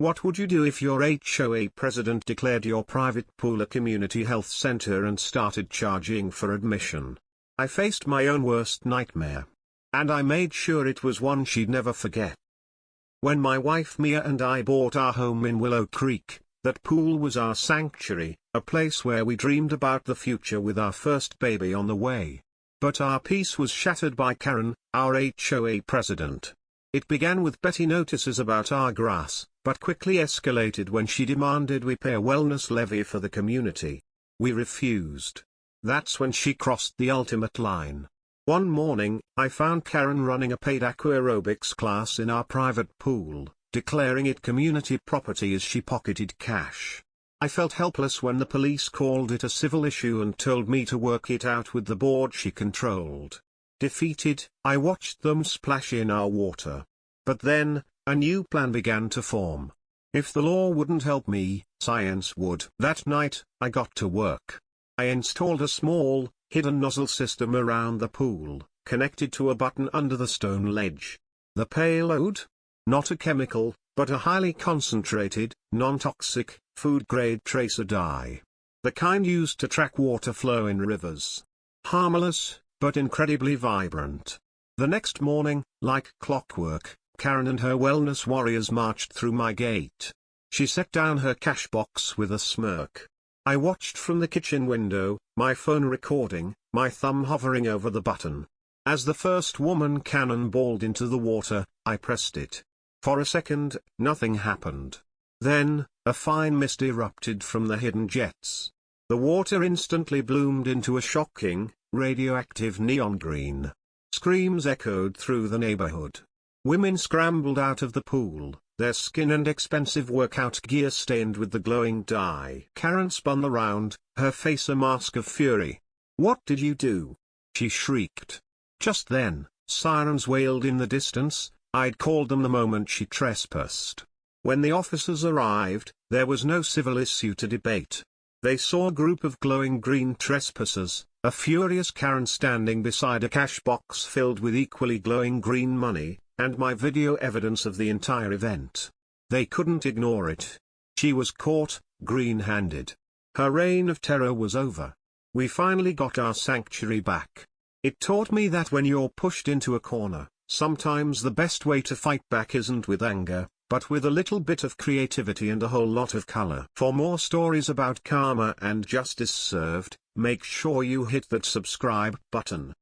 What would you do if your HOA president declared your private pool a community health center and started charging for admission? I faced my own worst nightmare. And I made sure it was one she'd never forget. When my wife Mia and I bought our home in Willow Creek, that pool was our sanctuary, a place where we dreamed about the future with our first baby on the way. But our peace was shattered by Karen, our HOA president. It began with petty notices about our grass, but quickly escalated when she demanded we pay a wellness levy for the community. We refused. That's when she crossed the ultimate line. One morning, I found Karen running a paid aquarobics class in our private pool, declaring it community property as she pocketed cash. I felt helpless when the police called it a civil issue and told me to work it out with the board she controlled. Defeated, I watched them splash in our water. But then, a new plan began to form. If the law wouldn't help me, science would. That night, I got to work. I installed a small, hidden nozzle system around the pool, connected to a button under the stone ledge. The payload? Not a chemical, but a highly concentrated, non-toxic, food-grade tracer dye. The kind used to track water flow in rivers. Harmless, but incredibly vibrant. The next morning, like clockwork, Karen and her wellness warriors marched through my gate. She set down her cash box with a smirk. I watched from the kitchen window, my phone recording, my thumb hovering over the button. As the first woman cannonballed into the water, I pressed it. For a second, nothing happened. Then, a fine mist erupted from the hidden jets. The water instantly bloomed into a shocking, radioactive neon green. Screams echoed through the neighborhood. Women scrambled out of the pool, their skin and expensive workout gear stained with the glowing dye. Karen spun around, her face a mask of fury. "What did you do?" she shrieked. Just then, sirens wailed in the distance. I'd called them the moment she trespassed. When the officers arrived, there was no civil issue to debate. They saw a group of glowing green trespassers, a furious Karen standing beside a cash box filled with equally glowing green money, and my video evidence of the entire event. They couldn't ignore it. She was caught, green-handed. Her reign of terror was over. We finally got our sanctuary back. It taught me that when you're pushed into a corner, sometimes the best way to fight back isn't with anger, but with a little bit of creativity and a whole lot of color. For more stories about karma and justice served, make sure you hit that subscribe button.